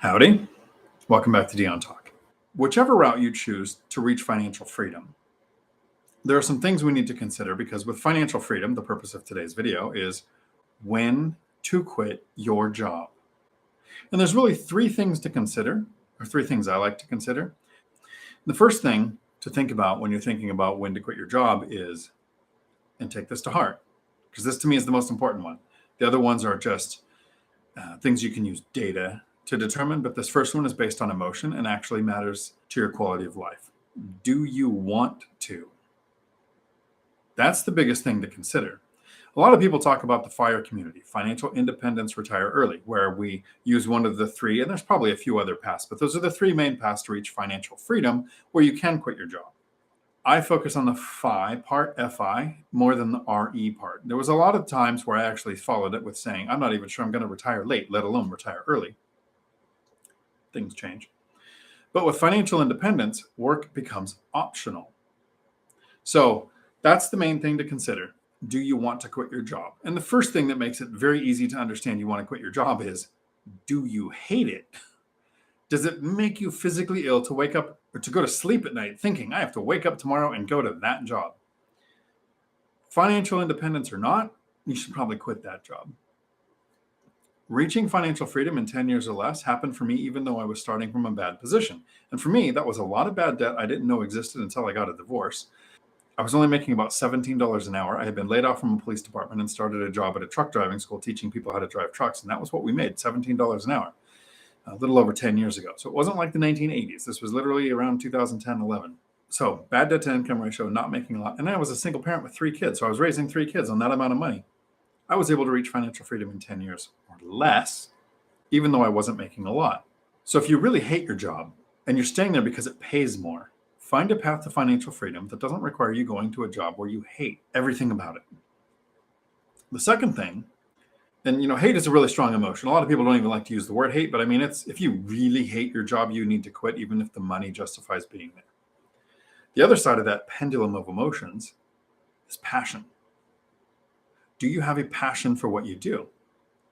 Howdy. Welcome back to Dion Talk. Whichever route you choose to reach financial freedom, there are some things we need to consider because with financial freedom, the purpose of today's video is when to quit your job. And there's really three things to consider, or three things I like to consider. The first thing to think about when you're thinking about when to quit your job is, and take this to heart, because this to me is the most important one. The other ones are just things you can use data to determine, but this first one is based on emotion and actually matters to your quality of life. Do you want to? That's the biggest thing to consider. A lot of people talk about the FIRE community, financial independence, retire early, where we use one of the three, and there's probably a few other paths, but those are the three main paths to reach financial freedom where you can quit your job. I focus on the FI part, FI, more than the RE part. There was a lot of times where I actually followed it with saying, I'm not even sure I'm going to retire late, let alone retire early. Things change. But with financial independence, work becomes optional. So that's the main thing to consider. Do you want to quit your job? And the first thing that makes it very easy to understand you want to quit your job is, do you hate it? Does it make you physically ill to wake up or to go to sleep at night thinking, I have to wake up tomorrow and go to that job? Financial independence or not, you should probably quit that job. Reaching financial freedom in 10 years or less happened for me even though I was starting from a bad position. And for me, that was a lot of bad debt I didn't know existed until I got a divorce. I was only making about $17 an hour. I had been laid off from a police department and started a job at a truck driving school teaching people how to drive trucks. And that was what we made, $17 an hour, a little over 10 years ago. So it wasn't like the 1980s. This was literally around 2010, 11. So bad debt to income ratio, not making a lot. And I was a single parent with 3 kids. So I was raising 3 kids on that amount of money. I was able to reach financial freedom in 10 years or less, even though I wasn't making a lot. So if you really hate your job and you're staying there because it pays more, find a path to financial freedom that doesn't require you going to a job where you hate everything about it. The second thing, and hate is a really strong emotion. A lot of people don't even like to use the word hate, but I mean, it's if you really hate your job, you need to quit, even if the money justifies being there. The other side of that pendulum of emotions is passion. Do you have a passion for what you do?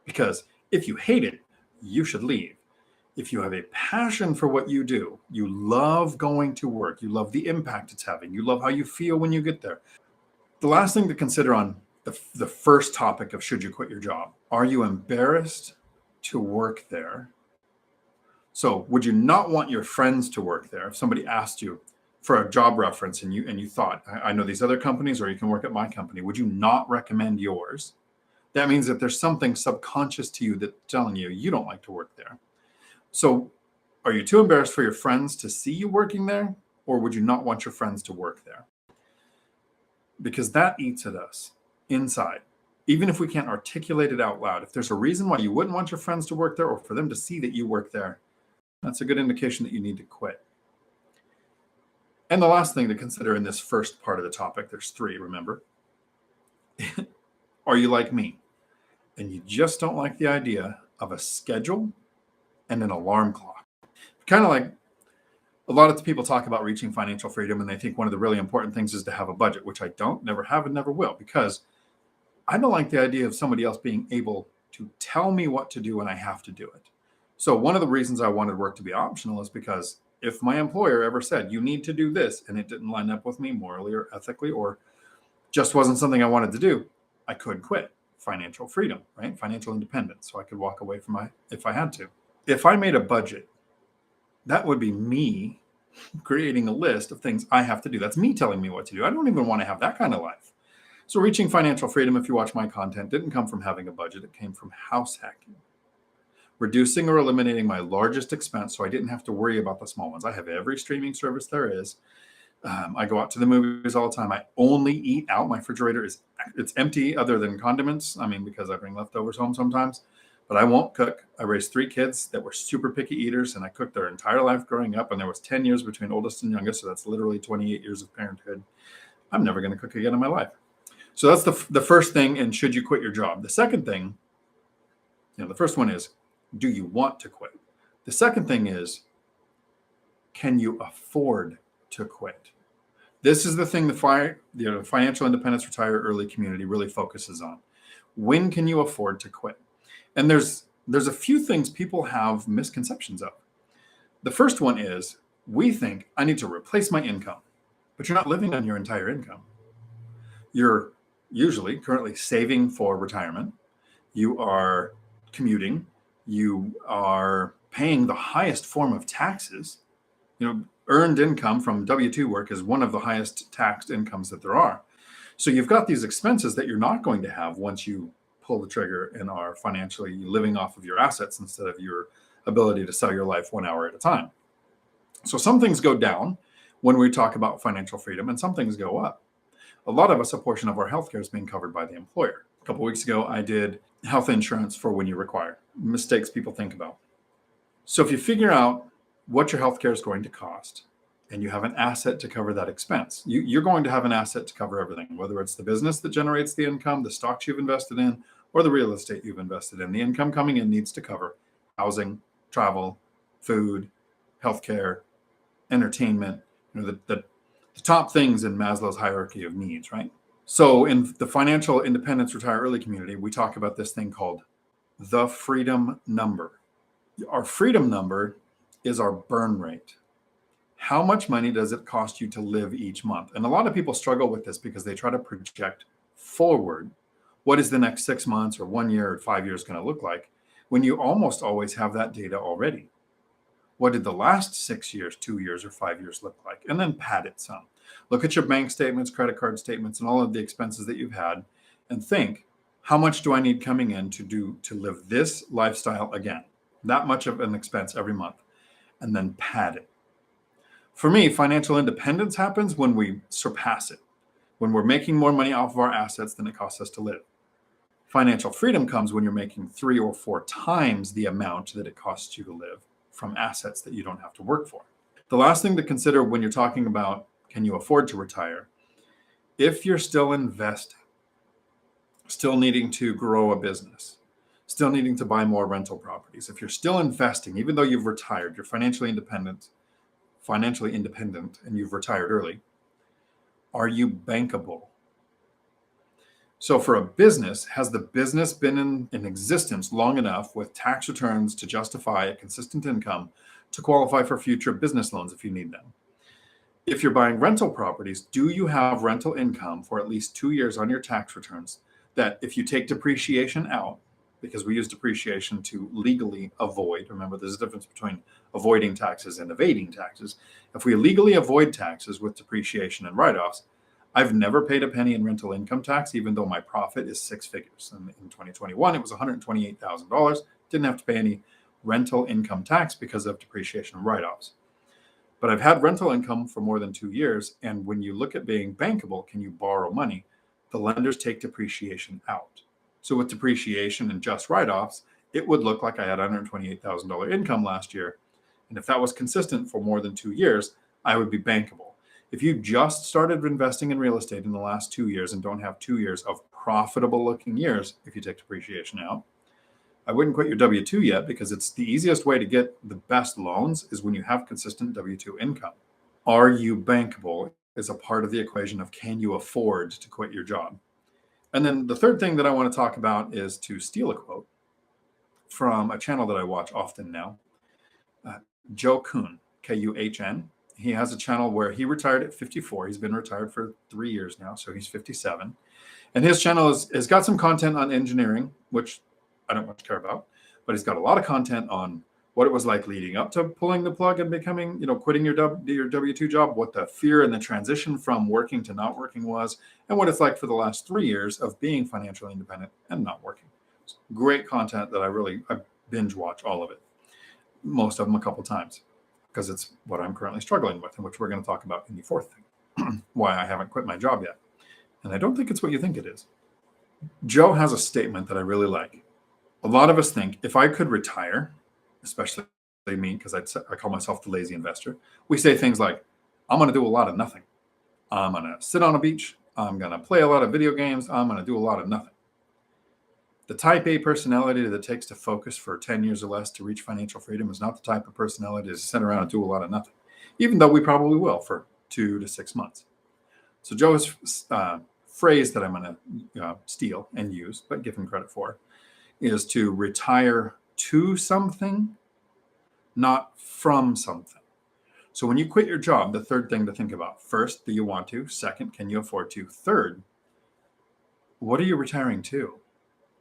Because if you hate it, you should leave. If you have a passion for what you do, you love going to work, you love the impact it's having, you love how you feel when you get there. The last thing to consider on the first topic of should you quit your job, are you embarrassed to work there? So would you not want your friends to work there? If somebody asked you for a job reference and you thought, I know these other companies, or you can work at my company, would you not recommend yours? That means that there's something subconscious to you that's telling you you don't like to work there. So are you too embarrassed for your friends to see you working there, or would you not want your friends to work there? Because that eats at us inside. Even if we can't articulate it out loud, if there's a reason why you wouldn't want your friends to work there or for them to see that you work there, that's a good indication that you need to quit. And the last thing to consider in this first part of the topic, there's 3, remember. Are you like me? And you just don't like the idea of a schedule and an alarm clock. Kind of like a lot of people talk about reaching financial freedom and they think one of the really important things is to have a budget, which I don't, never have, and never will, because I don't like the idea of somebody else being able to tell me what to do and I have to do it. So one of the reasons I wanted work to be optional is because if my employer ever said, you need to do this, and it didn't line up with me morally or ethically, or just wasn't something I wanted to do, I could quit. Financial freedom, right? Financial independence. So I could walk away from if I had to. If I made a budget, that would be me creating a list of things I have to do. That's me telling me what to do. I don't even want to have that kind of life. So reaching financial freedom, if you watch my content, didn't come from having a budget. It came from house hacking. Reducing or eliminating my largest expense so I didn't have to worry about the small ones. I have every streaming service there is. I go out to the movies all the time. I only eat out. My refrigerator it's empty other than condiments. I mean, because I bring leftovers home sometimes, but I won't cook. I raised 3 kids that were super picky eaters, and I cooked their entire life growing up. And there was 10 years between oldest and youngest. So that's literally 28 years of parenthood. I'm never going to cook again in my life. So that's the first thing. And should you quit your job? The second thing, the first one is, do you want to quit? The second thing is, can you afford to quit? This is the thing the financial independence retire early community really focuses on. When can you afford to quit? And there's there's a few things people have misconceptions of. The first one is we think I need to replace my income, but you're not living on your entire income. You're usually currently saving for retirement. You are commuting. You are paying the highest form of taxes. Earned income from W-2 work is one of the highest taxed incomes that there are. So you've got these expenses that you're not going to have once you pull the trigger and are financially living off of your assets instead of your ability to sell your life 1 hour at a time. So some things go down when we talk about financial freedom and some things go up. A lot of us, a portion of our healthcare is being covered by the employer. A couple of weeks ago, I did health insurance for when you require. Mistakes people think about. So if you figure out what your healthcare is going to cost and you have an asset to cover that expense, you're going to have an asset to cover everything, whether it's the business that generates the income, the stocks you've invested in, or the real estate you've invested in. The income coming in needs to cover housing, travel, food, healthcare, entertainment, the top things in Maslow's hierarchy of needs, right? So in the financial independence retire early community, we talk about this thing called the freedom number. Our freedom number is our burn rate. How much money does it cost you to live each month? And a lot of people struggle with this because they try to project forward what is the next 6 months or 1 year or 5 years going to look like when you almost always have that data already. What did the last 6 years, 2 years, or 5 years look like? And then pad it some. Look at your bank statements, credit card statements, and all of the expenses that you've had and think, how much do I need coming in to live this lifestyle again? That much of an expense every month. And then pad it. For me, financial independence happens when we surpass it, when we're making more money off of our assets than it costs us to live. Financial freedom comes when you're making 3 or 4 times the amount that it costs you to live from assets that you don't have to work for. The last thing to consider when you're talking about can you afford to retire, if you're still investing, still needing to grow a business, still needing to buy more rental properties, if you're still investing, even though you've retired, you're financially independent and you've retired early, are you bankable? So for a business, has the business been in existence long enough with tax returns to justify a consistent income to qualify for future business loans if you need them? If you're buying rental properties, do you have rental income for at least 2 years on your tax returns that if you take depreciation out, because we use depreciation to legally avoid, remember there's a difference between avoiding taxes and evading taxes. If we legally avoid taxes with depreciation and write-offs, I've never paid a penny in rental income tax, even though my profit is 6 figures. And in 2021, it was $128,000. Didn't have to pay any rental income tax because of depreciation and write-offs. But I've had rental income for more than 2 years. And when you look at being bankable, can you borrow money? The lenders take depreciation out. So with depreciation and just write-offs, it would look like I had $128,000 income last year. And if that was consistent for more than 2 years, I would be bankable. If you just started investing in real estate in the last 2 years and don't have 2 years of profitable looking years, if you take depreciation out, I wouldn't quit your W-2 yet because it's the easiest way to get the best loans is when you have consistent W-2 income. Are you bankable is a part of the equation of can you afford to quit your job? And then the third thing that I want to talk about is to steal a quote from a channel that I watch often now, Joe Coon, Kuhn. He has a channel where he retired at 54. He's been retired for 3 years now, so he's 57. And his channel has got some content on engineering, which I don't much care about, but he's got a lot of content on what it was like leading up to pulling the plug and becoming, quitting your W-2 job, what the fear and the transition from working to not working was, and what it's like for the last 3 years of being financially independent and not working. It's great content that I binge watch all of it, most of them a couple times, because it's what I'm currently struggling with, and which we're going to talk about in the fourth thing, why I haven't quit my job yet. And I don't think it's what you think it is. Joe has a statement that I really like. A lot of us think if I could retire, especially me, because I call myself the lazy investor, we say things like, I'm going to do a lot of nothing. I'm going to sit on a beach. I'm going to play a lot of video games. I'm going to do a lot of nothing. The type A personality that it takes to focus for 10 years or less to reach financial freedom is not the type of personality to sit around and do a lot of nothing, even though we probably will for 2 to 6 months. So Joe's phrase that I'm going to steal and use, but give him credit for, is to retire to something, not from something. So when you quit your job, the third thing to think about: first, do you want to? Second, can you afford to? Third, what are you retiring to?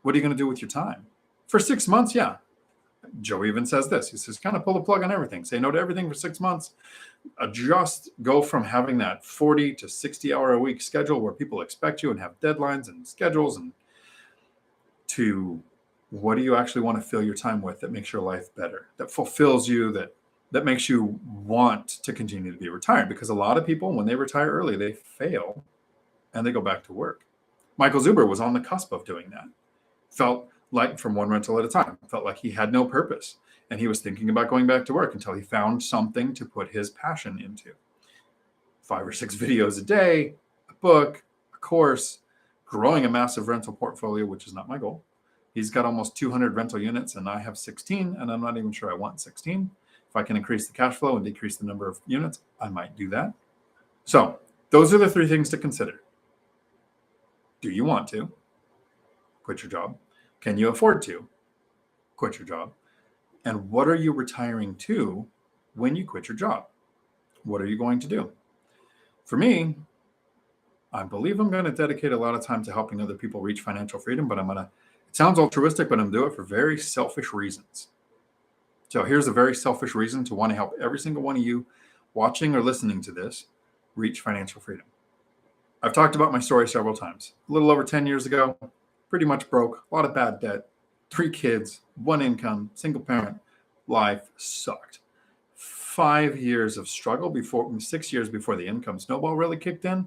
What are you going to do with your time? For 6 months, yeah. Joe even says this. He says, kind of pull the plug on everything. Say no to everything for 6 months. Adjust, go from having that 40 to 60 hour a week schedule where people expect you and have deadlines and schedules, and to what do you actually want to fill your time with that makes your life better, that fulfills you, that makes you want to continue to be retired. Because a lot of people, when they retire early, they fail and they go back to work. Michael Zuber was on the cusp of doing that. Felt like, from one rental at a time, felt like he had no purpose. And he was thinking about going back to work until he found something to put his passion into. 5 or 6 videos a day, a book, a course, growing a massive rental portfolio, which is not my goal. He's got almost 200 rental units and I have 16, and I'm not even sure I want 16. If I can increase the cash flow and decrease the number of units, I might do that. So those are the 3 things to consider. Do you want to quit your job? Can you afford to quit your job? And what are you retiring to when you quit your job? What are you going to do? For me, I believe I'm going to dedicate a lot of time to helping other people reach financial freedom, but it sounds altruistic, but I'm doing it for very selfish reasons. So here's a very selfish reason to want to help every single one of you watching or listening to this reach financial freedom. I've talked about my story several times. A little over 10 years ago, pretty much broke, a lot of bad debt, 3 kids, 1 income, single parent. Life sucked. 5 years of struggle 6 years before the income snowball really kicked in.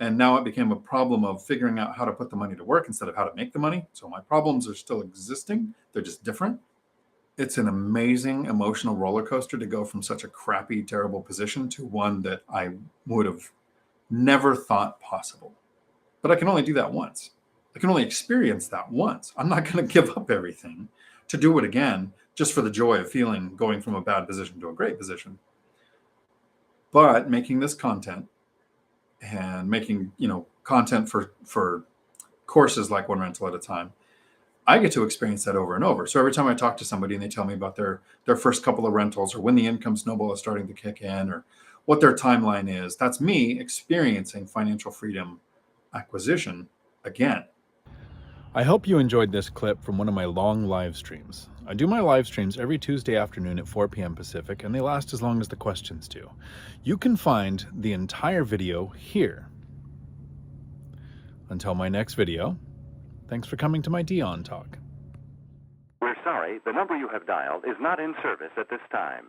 And now it became a problem of figuring out how to put the money to work instead of how to make the money. So my problems are still existing. They're just different. It's an amazing emotional roller coaster to go from such a crappy, terrible position to one that I would have never thought possible. But I can only do that once. I can only experience that once. I'm not going to give up everything to do it again just for the joy of going from a bad position to a great position. But making this content and making, content for courses like One Rental at a Time, I get to experience that over and over. So every time I talk to somebody and they tell me about their first couple of rentals, or when the income snowball is starting to kick in, or what their timeline is, that's me experiencing financial freedom acquisition again. I hope you enjoyed this clip from one of my long live streams. I do my live streams every Tuesday afternoon at 4 p.m. Pacific, and they last as long as the questions do. You can find the entire video here. Until my next video, thanks for coming to my Dion Talk. We're sorry, the number you have dialed is not in service at this time.